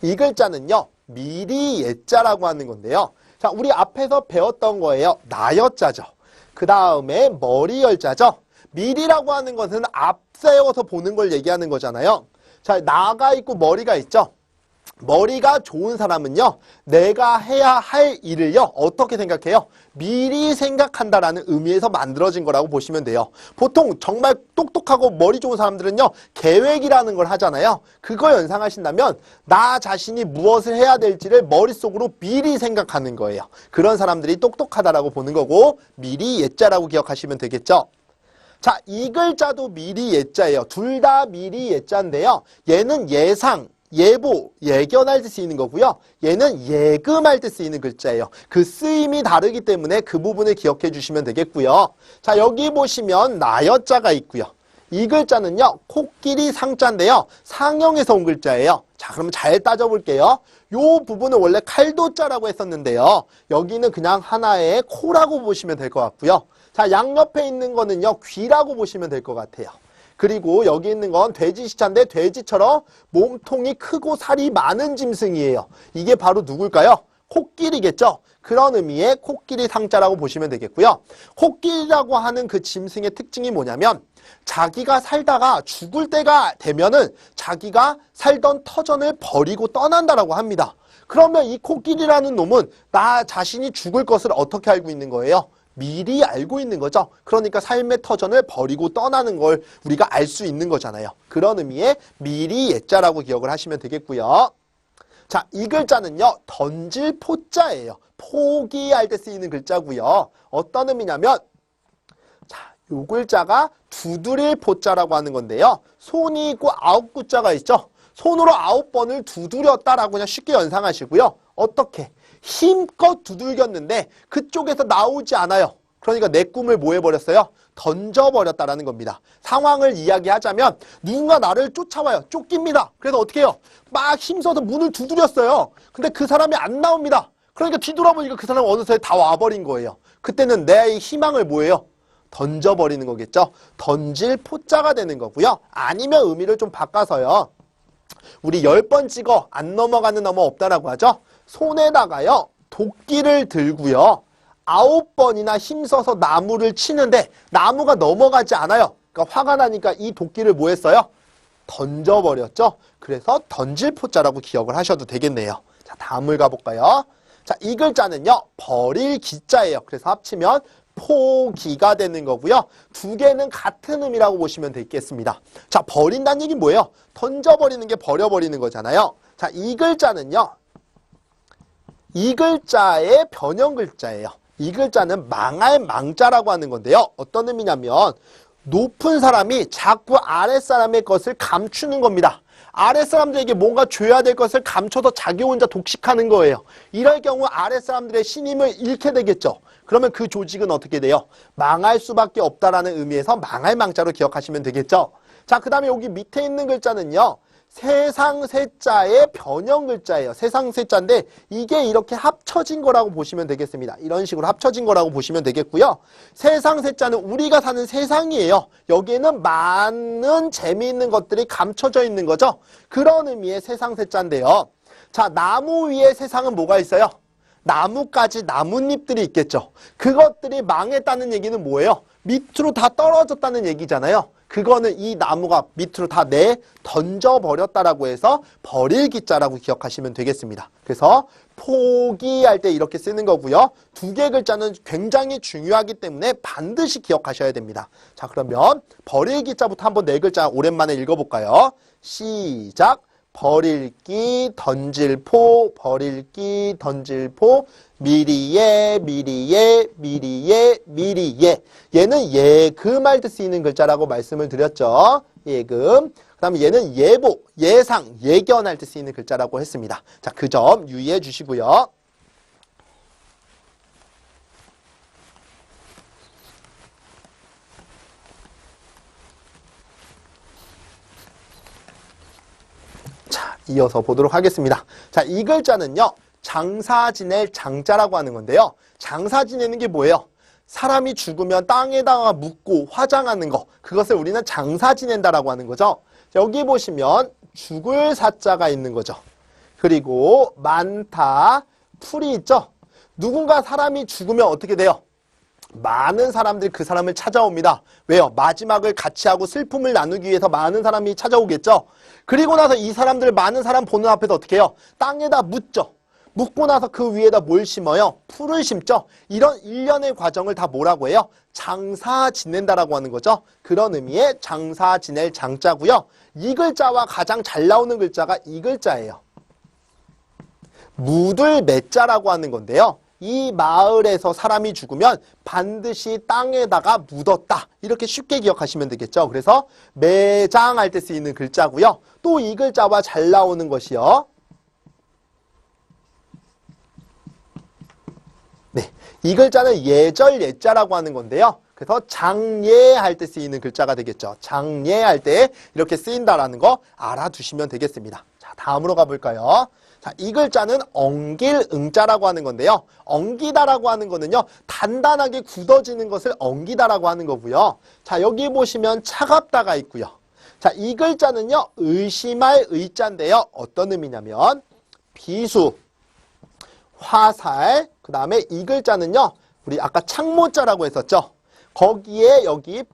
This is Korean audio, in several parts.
이 글자는요, 미리 예자라고 하는 건데요. 자, 우리 앞에서 배웠던 거예요. 나여자죠. 그 다음에 머리열자죠. 미리라고 하는 것은 앞세워서 보는 걸 얘기하는 거잖아요. 자, 나가 있고 머리가 있죠. 머리가 좋은 사람은요, 내가 해야 할 일을요, 어떻게 생각해요? 미리 생각한다라는 의미에서 만들어진 거라고 보시면 돼요. 보통 정말 똑똑하고 머리 좋은 사람들은요, 계획이라는 걸 하잖아요. 그거 연상하신다면 나 자신이 무엇을 해야 될지를 머릿속으로 미리 생각하는 거예요. 그런 사람들이 똑똑하다라고 보는 거고, 미리 예자라고 기억하시면 되겠죠. 자, 이 글자도 미리 예자예요. 둘 다 미리 예자인데요. 얘는 예상, 예보, 예견할 때 쓰이는 거고요. 얘는 예금할 때 쓰이는 글자예요. 그 쓰임이 다르기 때문에 그 부분을 기억해 주시면 되겠고요. 자, 여기 보시면 나여자가 있고요. 이 글자는요, 코끼리 상자인데요. 상형에서 온 글자예요. 자, 그럼 잘 따져볼게요. 요 부분은 원래 칼도자라고 했었는데요. 여기는 그냥 하나의 코라고 보시면 될 것 같고요. 자, 양옆에 있는 거는요, 귀라고 보시면 될 것 같아요. 그리고 여기 있는 건 돼지시차인데 돼지처럼 몸통이 크고 살이 많은 짐승이에요. 이게 바로 누굴까요? 코끼리겠죠? 그런 의미의 코끼리 상자라고 보시면 되겠고요. 코끼리라고 하는 그 짐승의 특징이 뭐냐면 자기가 살다가 죽을 때가 되면은 자기가 살던 터전을 버리고 떠난다라고 합니다. 그러면 이 코끼리라는 놈은 나 자신이 죽을 것을 어떻게 알고 있는 거예요? 미리 알고 있는 거죠. 그러니까 삶의 터전을 버리고 떠나는 걸 우리가 알 수 있는 거잖아요. 그런 의미의 미리 예자라고 기억을 하시면 되겠고요. 자, 이 글자는요, 던질 포자예요. 포기할 때 쓰이는 글자고요. 어떤 의미냐면, 자, 요 글자가 두드릴 포자라고 하는 건데요. 손이 있고 9구자가 있죠. 손으로 9번을 두드렸다라고 그냥 쉽게 연상하시고요. 어떻게? 힘껏 두들겼는데 그쪽에서 나오지 않아요. 그러니까 내 꿈을 뭐 해버렸어요? 던져버렸다라는 겁니다. 상황을 이야기하자면 누군가 나를 쫓아와요. 쫓깁니다. 그래서 어떻게 해요? 막 힘써서 문을 두드렸어요. 근데 그 사람이 안 나옵니다. 그러니까 뒤돌아보니까 그 사람은 어느새 다 와버린 거예요. 그때는 내 희망을 뭐예요? 던져버리는 거겠죠. 던질 포자가 되는 거고요. 아니면 의미를 좀 바꿔서요. 우리 10번 찍어 안 넘어가는 넘어 없다라고 하죠. 손에다가요, 도끼를 들고요, 9번이나 힘써서 나무를 치는데 나무가 넘어가지 않아요. 그러니까 화가 나니까 이 도끼를 뭐 했어요? 던져버렸죠. 그래서 던질 포자라고 기억을 하셔도 되겠네요. 자, 다음을 가볼까요? 자, 이 글자는요, 버릴 기자예요. 그래서 합치면 포기가 되는 거고요. 두 개는 같은 의미라고 보시면 되겠습니다. 자, 버린다는 얘기는 뭐예요? 던져버리는 게 버려버리는 거잖아요. 자, 이 글자는요, 이 글자의 변형 글자예요. 이 글자는 망할 망자라고 하는 건데요. 어떤 의미냐면 높은 사람이 자꾸 아랫사람의 것을 감추는 겁니다. 아랫사람들에게 뭔가 줘야 될 것을 감춰서 자기 혼자 독식하는 거예요. 이럴 경우 아랫사람들의 신임을 잃게 되겠죠. 그러면 그 조직은 어떻게 돼요? 망할 수밖에 없다라는 의미에서 망할 망자로 기억하시면 되겠죠. 자, 그 다음에 여기 밑에 있는 글자는요, 세상세자의 변형 글자예요. 세상세자인데 이게 이렇게 합쳐진 거라고 보시면 되겠습니다. 이런 식으로 합쳐진 거라고 보시면 되겠고요. 세상세자는 우리가 사는 세상이에요. 여기에는 많은 재미있는 것들이 감춰져 있는 거죠. 그런 의미의 세상세자인데요. 자, 나무 위에 세상은 뭐가 있어요? 나뭇가지, 나뭇잎들이 있겠죠. 그것들이 망했다는 얘기는 뭐예요? 밑으로 다 떨어졌다는 얘기잖아요. 그거는 이 나무가 밑으로 다 던져버렸다라고 해서 버릴 기자라고 기억하시면 되겠습니다. 그래서 포기할 때 이렇게 쓰는 거고요. 두 개 글자는 굉장히 중요하기 때문에 반드시 기억하셔야 됩니다. 자, 그러면 버릴 기자부터 한번 네 글자 오랜만에 읽어볼까요? 시작! 버릴기, 던질포, 버릴기, 던질포, 미리예, 미리예, 미리예, 미리예. 얘는 예금할 때 쓰이는 글자라고 말씀을 드렸죠. 예금. 그 다음에 얘는 예보, 예상, 예견할 때 쓰이는 글자라고 했습니다. 자, 그 점 유의해 주시고요. 자, 이어서 보도록 하겠습니다. 자, 이 글자는요, 장사 지낼 장자라고 하는 건데요. 장사 지내는 게 뭐예요? 사람이 죽으면 땅에다가 묻고 화장하는 거, 그것을 우리는 장사 지낸다라고 하는 거죠. 자, 여기 보시면 죽을 사자가 있는 거죠. 그리고 많다, 풀이 있죠. 누군가 사람이 죽으면 어떻게 돼요? 많은 사람들이 그 사람을 찾아옵니다. 왜요? 마지막을 같이 하고 슬픔을 나누기 위해서 많은 사람이 찾아오겠죠. 그리고 나서 이 사람들 많은 사람 보는 앞에서 어떻게 해요? 땅에다 묻죠. 묻고 나서 그 위에다 뭘 심어요? 풀을 심죠. 이런 일련의 과정을 다 뭐라고 해요? 장사 지낸다라고 하는 거죠. 그런 의미의 장사 지낼 장자고요. 이 글자와 가장 잘 나오는 글자가 이 글자예요. 묻을 맺자라고 하는 건데요. 이 마을에서 사람이 죽으면 반드시 땅에다가 묻었다. 이렇게 쉽게 기억하시면 되겠죠. 그래서 매장할 때 쓰이는 글자고요. 또 이 글자와 잘 나오는 것이요. 네, 이 글자는 예절 예자라고 하는 건데요. 그래서 장예할 때 쓰이는 글자가 되겠죠. 장예할 때 이렇게 쓰인다라는 거 알아두시면 되겠습니다. 자, 다음으로 가볼까요? 자, 이 글자는 엉길응자라고 하는 건데요. 엉기다라고 하는 거는요, 단단하게 굳어지는 것을 엉기다라고 하는 거고요. 자, 여기 보시면 차갑다가 있고요. 자, 이 글자는요, 의심할 의자인데요. 어떤 의미냐면 비수, 화살, 그 다음에 이 글자는요, 우리 아까 창모자라고 했었죠. 거기에 여기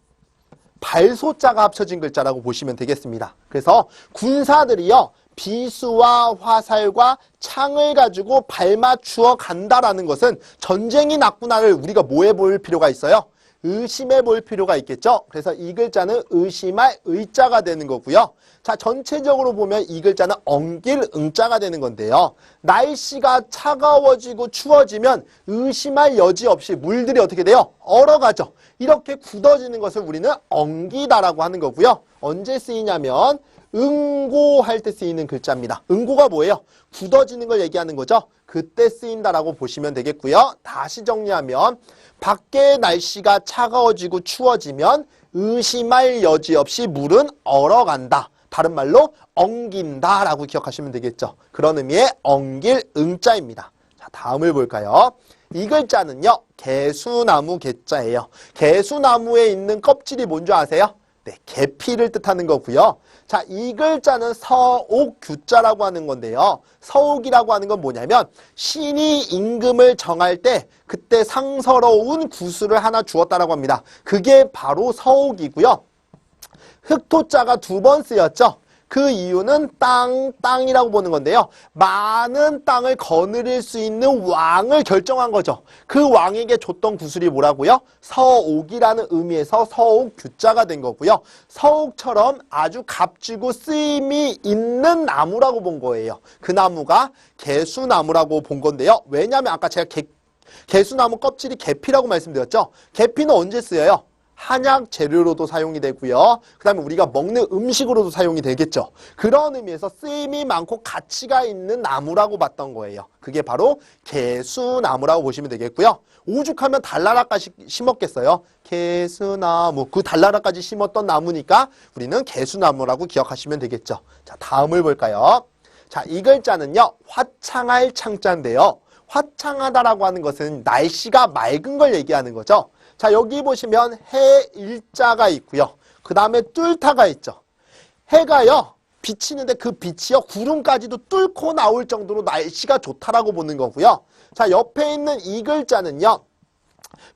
발소자가 합쳐진 글자라고 보시면 되겠습니다. 그래서 군사들이요, 비수와 화살과 창을 가지고 발맞추어 간다라는 것은 전쟁이 났구나를 우리가 뭐 해볼 필요가 있어요? 의심해 볼 필요가 있겠죠. 그래서 이 글자는 의심할 의자가 되는 거고요. 자, 전체적으로 보면 이 글자는 엉길 응자가 되는 건데요. 날씨가 차가워지고 추워지면 의심할 여지 없이 물들이 어떻게 돼요? 얼어가죠. 이렇게 굳어지는 것을 우리는 엉기다라고 하는 거고요. 언제 쓰이냐면 응고할 때 쓰이는 글자입니다. 응고가 뭐예요? 굳어지는 걸 얘기하는 거죠. 그때 쓰인다라고 보시면 되겠고요. 다시 정리하면 밖에 날씨가 차가워지고 추워지면 의심할 여지 없이 물은 얼어간다. 다른 말로 엉긴다라고 기억하시면 되겠죠. 그런 의미의 엉길 응자입니다. 자, 다음을 볼까요? 이 글자는요, 개수나무 개자예요. 개수나무에 있는 껍질이 뭔지 아세요? 네, 계피를 뜻하는 거고요. 자, 이 글자는 서옥규자라고 하는 건데요. 서옥이라고 하는 건 뭐냐면 신이 임금을 정할 때 그때 상서로운 구슬을 하나 주었다라고 합니다. 그게 바로 서옥이고요. 흑토자가 2번 쓰였죠. 그 이유는 땅이라고 보는 건데요. 많은 땅을 거느릴 수 있는 왕을 결정한 거죠. 그 왕에게 줬던 구슬이 뭐라고요? 서옥이라는 의미에서 서옥규자가 된 거고요. 서옥처럼 아주 값지고 쓰임이 있는 나무라고 본 거예요. 그 나무가 개수나무라고 본 건데요. 왜냐하면 아까 제가 개수나무 껍질이 계피라고 말씀드렸죠. 계피는 언제 쓰여요? 한약 재료로도 사용이 되고요. 그 다음에 우리가 먹는 음식으로도 사용이 되겠죠. 그런 의미에서 쓰임이 많고 가치가 있는 나무라고 봤던 거예요. 그게 바로 개수나무라고 보시면 되겠고요. 오죽하면 달나라까지 심었겠어요. 개수나무, 그 달나라까지 심었던 나무니까 우리는 개수나무라고 기억하시면 되겠죠. 자, 다음을 볼까요? 자, 이 글자는요, 화창할 창자인데요. 화창하다라고 하는 것은 날씨가 맑은 걸 얘기하는 거죠. 자, 여기 보시면 해 일자가 있고요. 그 다음에 뚫다가 있죠. 해가요, 비치는데 그 빛이요, 구름까지도 뚫고 나올 정도로 날씨가 좋다라고 보는 거고요. 자, 옆에 있는 이 글자는요,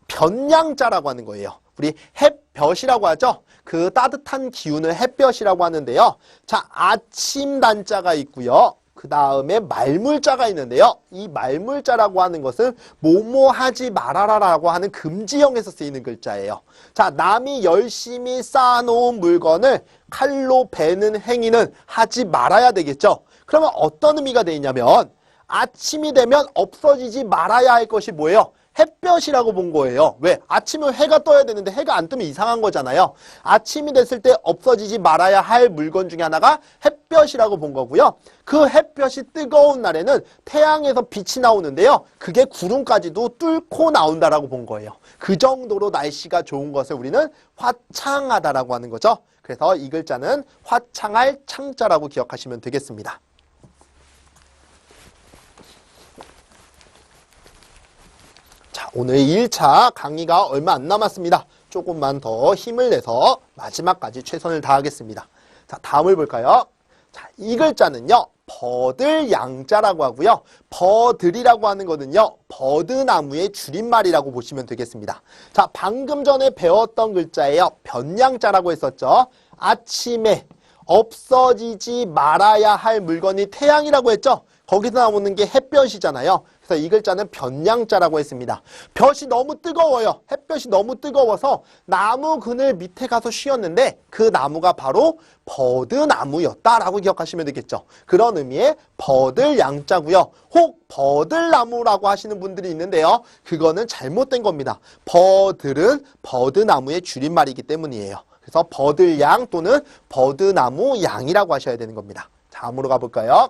변양자라고 하는 거예요. 우리 햇볕이라고 하죠. 그 따뜻한 기운을 햇볕이라고 하는데요. 자, 아침 단자가 있고요. 그 다음에 말물자가 있는데요. 이 말물자라고 하는 것은 뭐뭐 하지 말아라라고 하는 금지형에서 쓰이는 글자예요. 자, 남이 열심히 쌓아놓은 물건을 칼로 베는 행위는 하지 말아야 되겠죠. 그러면 어떤 의미가 되어 있냐면 아침이 되면 없어지지 말아야 할 것이 뭐예요? 햇볕이라고 본 거예요. 왜? 아침은 해가 떠야 되는데 해가 안 뜨면 이상한 거잖아요. 아침이 됐을 때 없어지지 말아야 할 물건 중에 하나가 햇볕이라고 본 거고요. 그 햇볕이 뜨거운 날에는 태양에서 빛이 나오는데요. 그게 구름까지도 뚫고 나온다라고 본 거예요. 그 정도로 날씨가 좋은 것을 우리는 화창하다라고 하는 거죠. 그래서 이 글자는 화창할 창자라고 기억하시면 되겠습니다. 자, 오늘 1차 강의가 얼마 안 남았습니다. 조금만 더 힘을 내서 마지막까지 최선을 다하겠습니다. 자, 다음을 볼까요? 자, 이 글자는요, 버들 양자라고 하고요. 버들이라고 하는 거는요. 버드나무의 줄임말이라고 보시면 되겠습니다. 자, 방금 전에 배웠던 글자예요. 변양자라고 했었죠. 아침에 없어지지 말아야 할 물건이 태양이라고 했죠. 거기서 나오는 게 햇볕이잖아요. 그래서 이 글자는 변양자라고 했습니다. 볕이 너무 뜨거워요. 햇볕이 너무 뜨거워서 나무 그늘 밑에 가서 쉬었는데 그 나무가 바로 버드나무였다라고 기억하시면 되겠죠. 그런 의미의 버들 양자고요. 혹 버들나무라고 하시는 분들이 있는데요. 그거는 잘못된 겁니다. 버들은 버드나무의 줄임말이기 때문이에요. 그래서 버들양 또는 버드나무 양이라고 하셔야 되는 겁니다. 다음으로 가볼까요?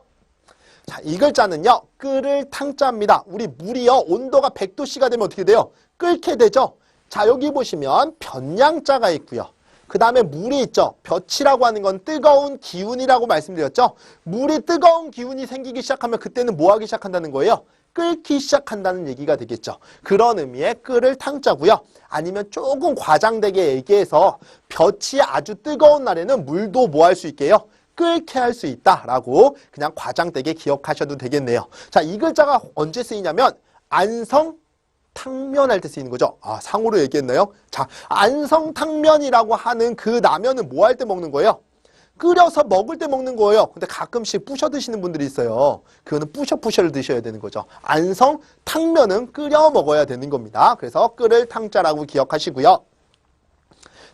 자, 이 글자는요. 끓을 탕자입니다. 우리 물이요. 온도가 100도씨가 되면 어떻게 돼요? 끓게 되죠. 자, 여기 보시면 변양자가 있고요. 그 다음에 물이 있죠. 볕이라고 하는 건 뜨거운 기운이라고 말씀드렸죠. 물이 뜨거운 기운이 생기기 시작하면 그때는 뭐 하기 시작한다는 거예요? 끓기 시작한다는 얘기가 되겠죠. 그런 의미의 끓을 탕자고요. 아니면 조금 과장되게 얘기해서 볕이 아주 뜨거운 날에는 물도 뭐 할 수 있게요? 끓게 할 수 있다라고 그냥 과장되게 기억하셔도 되겠네요. 자, 이 글자가 언제 쓰이냐면 안성탕면 할 때 쓰이는 거죠. 아, 상으로 얘기했나요? 자, 안성탕면이라고 하는 그 라면은 뭐 할 때 먹는 거예요? 끓여서 먹을 때 먹는 거예요. 근데 가끔씩 부셔 드시는 분들이 있어요. 그거는 부셔를 드셔야 되는 거죠. 안성탕면은 끓여 먹어야 되는 겁니다. 그래서 끓을 탕자라고 기억하시고요.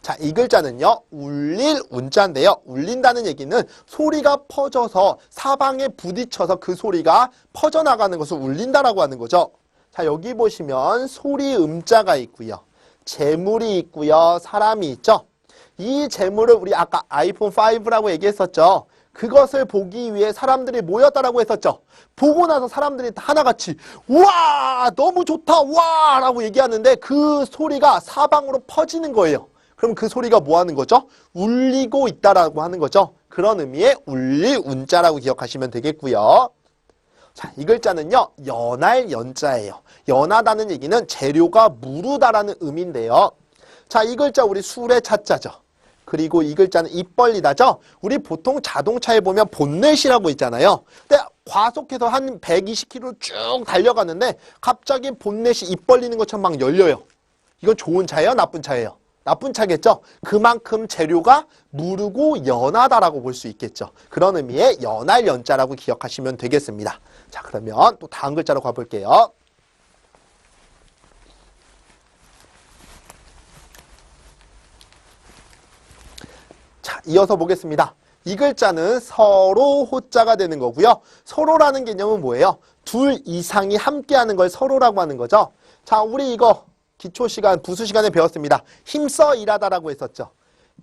자, 이 글자는요. 울릴 운자인데요. 울린다는 얘기는 소리가 퍼져서 사방에 부딪혀서 그 소리가 퍼져나가는 것을 울린다라고 하는 거죠. 자, 여기 보시면 소리 음자가 있고요. 재물이 있고요. 사람이 있죠. 이 재물을 우리 아까 아이폰 5라고 얘기했었죠. 그것을 보기 위해 사람들이 모였다라고 했었죠. 보고 나서 사람들이 하나같이 와 너무 좋다 와 라고 얘기하는데 그 소리가 사방으로 퍼지는 거예요. 그럼 그 소리가 뭐 하는 거죠? 울리고 있다라고 하는 거죠. 그런 의미의 울릴 운자라고 기억하시면 되겠고요. 자, 이 글자는요. 연할 연자예요. 연하다는 얘기는 재료가 무르다라는 의미인데요. 자, 이 글자 우리 술의 차자죠. 그리고 이 글자는 입 벌리다죠. 우리 보통 자동차에 보면 본넷이라고 있잖아요. 근데 과속해서 한 120km 쭉 달려가는데 갑자기 본넷이 입 벌리는 것처럼 막 열려요. 이건 좋은 차예요? 나쁜 차예요? 나쁜 차겠죠? 그만큼 재료가 무르고 연하다라고 볼 수 있겠죠. 그런 의미의 연할 연자라고 기억하시면 되겠습니다. 자, 그러면 또 다음 글자로 가볼게요. 자, 이어서 보겠습니다. 이 글자는 서로 호자가 되는 거고요. 서로라는 개념은 뭐예요? 둘 이상이 함께하는 걸 서로라고 하는 거죠. 자, 우리 이거 기초 시간, 부수 시간에 배웠습니다. 힘써 일하다라고 했었죠.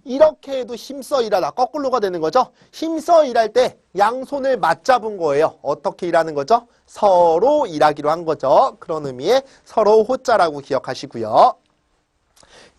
이렇게 해도 힘써 일하다 거꾸로가 되는 거죠. 힘써 일할 때 양손을 맞잡은 거예요. 어떻게 일하는 거죠? 서로 일하기로 한 거죠. 그런 의미의 서로 호자라고 기억하시고요.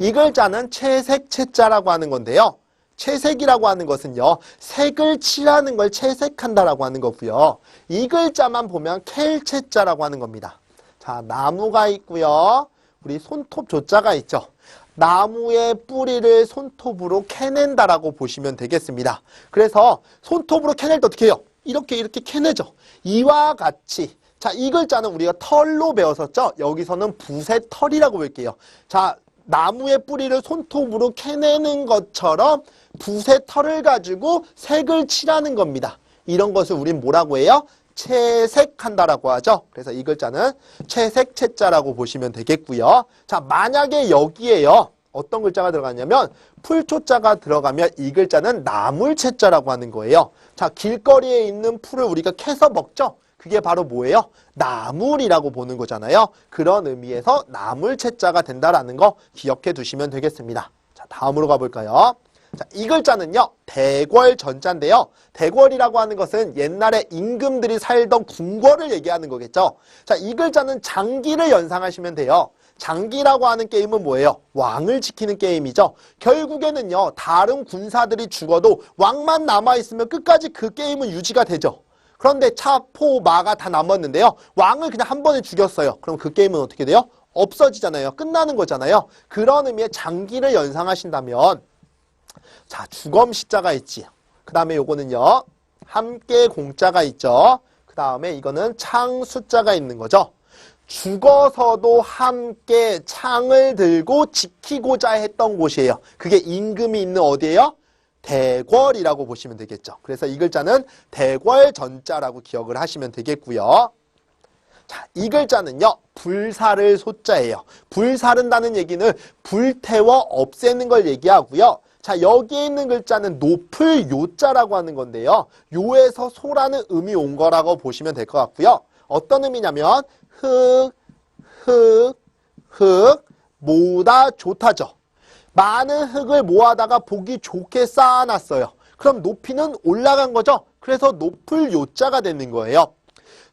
이 글자는 채색 채자라고 하는 건데요. 채색이라고 하는 것은요. 색을 칠하는 걸 채색한다라고 하는 거고요. 이 글자만 보면 켈채자라고 하는 겁니다. 자, 나무가 있고요. 우리 손톱 조자가 있죠. 나무의 뿌리를 손톱으로 캐낸다라고 보시면 되겠습니다. 그래서 손톱으로 캐낼 때 어떻게 해요? 이렇게 캐내죠. 이와 같이. 자, 이 글자는 우리가 털로 배웠었죠. 여기서는 붓의 털이라고 볼게요. 자, 나무의 뿌리를 손톱으로 캐내는 것처럼 붓의 털을 가지고 색을 칠하는 겁니다. 이런 것을 우린 뭐라고 해요? 채색한다라고 하죠. 그래서 이 글자는 채색 채자라고 보시면 되겠고요. 자, 만약에 여기에요. 어떤 글자가 들어가냐면 풀초자가 들어가면 이 글자는 나물채자라고 하는 거예요. 자, 길거리에 있는 풀을 우리가 캐서 먹죠. 그게 바로 뭐예요? 나물이라고 보는 거잖아요. 그런 의미에서 나물채자가 된다라는 거 기억해 두시면 되겠습니다. 자, 다음으로 가볼까요? 자, 이 글자는요. 대궐전자인데요. 대궐이라고 하는 것은 옛날에 임금들이 살던 궁궐을 얘기하는 거겠죠. 자, 이 글자는 장기를 연상하시면 돼요. 장기라고 하는 게임은 뭐예요? 왕을 지키는 게임이죠. 결국에는요. 다른 군사들이 죽어도 왕만 남아있으면 끝까지 그 게임은 유지가 되죠. 그런데 차, 포, 마가 다 남았는데요. 왕을 그냥 한 번에 죽였어요. 그럼 그 게임은 어떻게 돼요? 없어지잖아요. 끝나는 거잖아요. 그런 의미의 장기를 연상하신다면 자, 주검시자가 있지. 그 다음에 요거는요. 함께 공자가 있죠. 그 다음에 이거는 창 숫자가 있는 거죠. 죽어서도 함께 창을 들고 지키고자 했던 곳이에요. 그게 임금이 있는 어디예요? 대궐이라고 보시면 되겠죠. 그래서 이 글자는 대궐전자라고 기억을 하시면 되겠고요. 자, 이 글자는요, 불사를 소자예요. 불사른다는 얘기는 불태워 없애는 걸 얘기하고요. 자, 여기에 있는 글자는 높을 요자라고 하는 건데요. 요에서 소라는 음이 온 거라고 보시면 될 것 같고요. 어떤 의미냐면 흙 모으다 좋다죠. 많은 흙을 모아다가 보기 좋게 쌓아놨어요. 그럼 높이는 올라간 거죠. 그래서 높을 요자가 되는 거예요.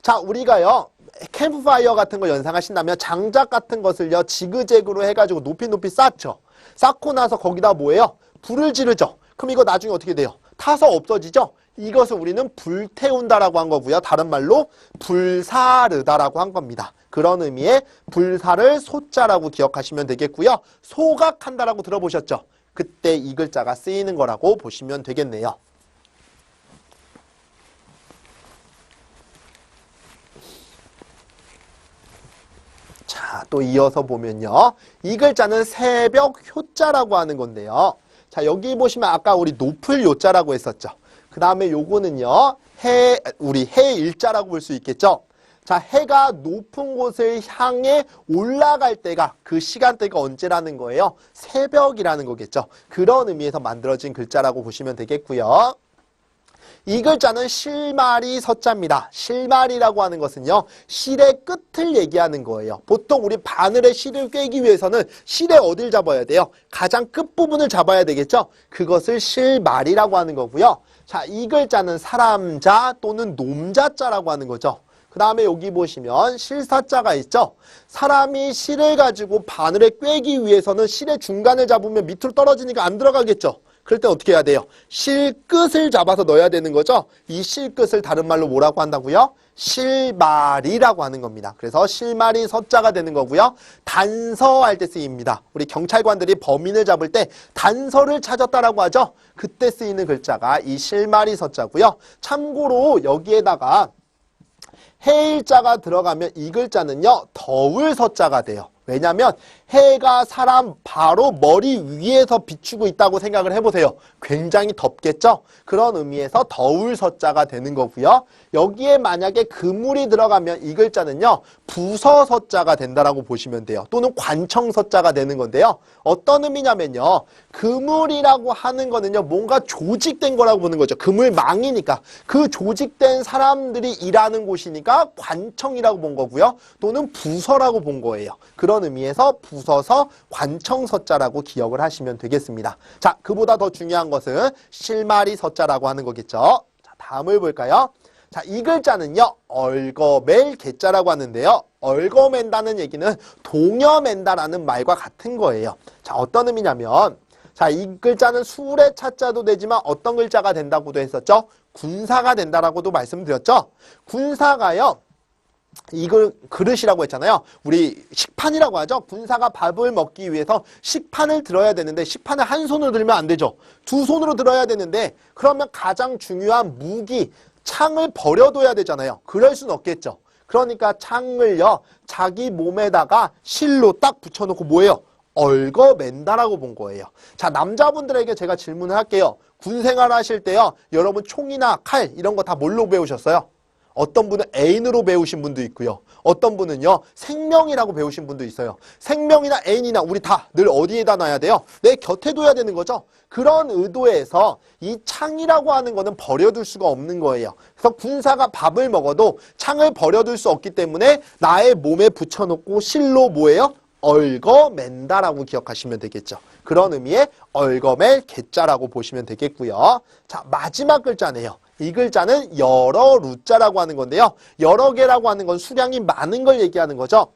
자, 우리가요 캠프파이어 같은 거 연상하신다면 장작 같은 것을요 지그재그로 해가지고 높이 쌓죠. 쌓고 나서 거기다 뭐예요? 불을 지르죠. 그럼 이거 나중에 어떻게 돼요? 타서 없어지죠. 이것을 우리는 불태운다라고 한 거고요. 다른 말로 불사르다라고 한 겁니다. 그런 의미의 불사를 소자라고 기억하시면 되겠고요. 소각한다라고 들어보셨죠? 그때 이 글자가 쓰이는 거라고 보시면 되겠네요. 자, 또 이어서 보면요. 이 글자는 새벽 효자라고 하는 건데요. 자, 여기 보시면 아까 우리 높을 요자라고 했었죠. 그 다음에 요거는요. 우리 해 일자라고 볼 수 있겠죠. 자, 해가 높은 곳을 향해 올라갈 때가 그 시간대가 언제라는 거예요? 새벽이라는 거겠죠. 그런 의미에서 만들어진 글자라고 보시면 되겠고요. 이 글자는 실마리 서자입니다. 실마리라고 하는 것은요. 실의 끝을 얘기하는 거예요. 보통 우리 바늘에 실을 꿰기 위해서는 실의 어딜 잡아야 돼요? 가장 끝부분을 잡아야 되겠죠? 그것을 실마리라고 하는 거고요. 자, 이 글자는 사람자 또는 놈자자라고 하는 거죠. 그 다음에 여기 보시면 실사자가 있죠. 사람이 실을 가지고 바늘에 꿰기 위해서는 실의 중간을 잡으면 밑으로 떨어지니까 안 들어가겠죠. 그럴 때 어떻게 해야 돼요? 실 끝을 잡아서 넣어야 되는 거죠. 이 실 끝을 다른 말로 뭐라고 한다고요? 실마리라고 하는 겁니다. 그래서 실마리 서자가 되는 거고요. 단서할 때 쓰입니다. 우리 경찰관들이 범인을 잡을 때 단서를 찾았다라고 하죠. 그때 쓰이는 글자가 이 실마리 서자고요. 참고로 여기에다가 해일자가 들어가면 이 글자는요. 더울 서자가 돼요. 왜냐하면 해가 사람 바로 머리 위에서 비추고 있다고 생각을 해보세요. 굉장히 덥겠죠? 그런 의미에서 더울 서자가 되는 거고요. 여기에 만약에 그물이 들어가면 이 글자는요. 부서 서자가 된다라고 보시면 돼요. 또는 관청 서자가 되는 건데요. 어떤 의미냐면요. 그물이라고 하는 거는요. 뭔가 조직된 거라고 보는 거죠. 그물망이니까. 그 조직된 사람들이 일하는 곳이니까 관청이라고 본 거고요. 또는 부서라고 본 거예요. 그런 의미에서 부서서 관청서자라고 기억을 하시면 되겠습니다. 자, 그보다 더 중요한 것은 실마리 서자라고 하는 거겠죠. 자, 다음을 볼까요? 자, 이 글자는요. 얽어맬 개자라고 하는데요. 얽어맨다는 얘기는 동여맨다라는 말과 같은 거예요. 자, 어떤 의미냐면 자, 이 글자는 술의 차자도 되지만 어떤 글자가 된다고도 했었죠? 군사가 된다라고도 말씀드렸죠? 군사가요. 이걸 그릇이라고 했잖아요. 우리 식판이라고 하죠. 군사가 밥을 먹기 위해서 식판을 들어야 되는데 식판을 한 손으로 들면 안 되죠. 두 손으로 들어야 되는데 그러면 가장 중요한 무기, 창을 버려둬야 되잖아요. 그럴 수는 없겠죠. 그러니까 창을요. 자기 몸에다가 실로 딱 붙여놓고 뭐예요? 얽어맨다라고 본 거예요. 자, 남자분들에게 제가 질문을 할게요. 군생활 하실 때요. 여러분 총이나 칼 이런 거 다 뭘로 배우셨어요? 어떤 분은 애인으로 배우신 분도 있고요. 어떤 분은요. 생명이라고 배우신 분도 있어요. 생명이나 애인이나 우리 다 늘 어디에다 놔야 돼요? 내 곁에 둬야 되는 거죠. 그런 의도에서 이 창이라고 하는 거는 버려둘 수가 없는 거예요. 그래서 군사가 밥을 먹어도 창을 버려둘 수 없기 때문에 나의 몸에 붙여놓고 실로 뭐예요? 얽어맨다라고 기억하시면 되겠죠. 그런 의미의 얽어맬 개자라고 보시면 되겠고요. 자, 마지막 글자네요. 이 글자는 여러 루자라고 하는 건데요. 여러 개라고 하는 건 수량이 많은 걸 얘기하는 거죠.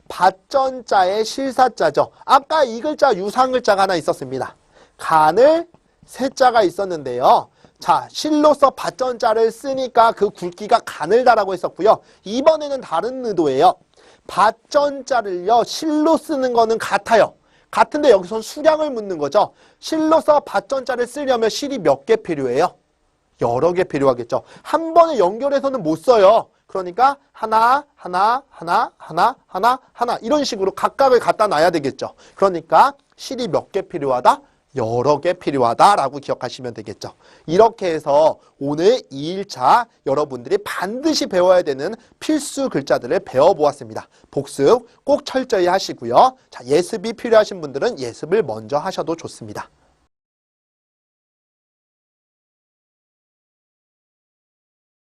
밭전자의 실사자죠. 아까 이 글자 유사한 글자가 하나 있었습니다. 간을 세자가 있었는데요. 자, 실로서 밭전자를 쓰니까 그 굵기가 가늘다라고 했었고요. 이번에는 다른 의도예요. 밭전자를요. 실로 쓰는 거는 같아요. 같은데 여기선 수량을 묻는 거죠. 실로서 밭전자를 쓰려면 실이 몇 개 필요해요? 여러 개 필요하겠죠. 한 번에 연결해서는 못 써요. 그러니까 하나 이런 식으로 각각을 갖다 놔야 되겠죠. 그러니까 실이 몇 개 필요하다? 여러 개 필요하다라고 기억하시면 되겠죠. 이렇게 해서 오늘 2일차 여러분들이 반드시 배워야 되는 필수 글자들을 배워보았습니다. 복습 꼭 철저히 하시고요. 자, 예습이 필요하신 분들은 예습을 먼저 하셔도 좋습니다.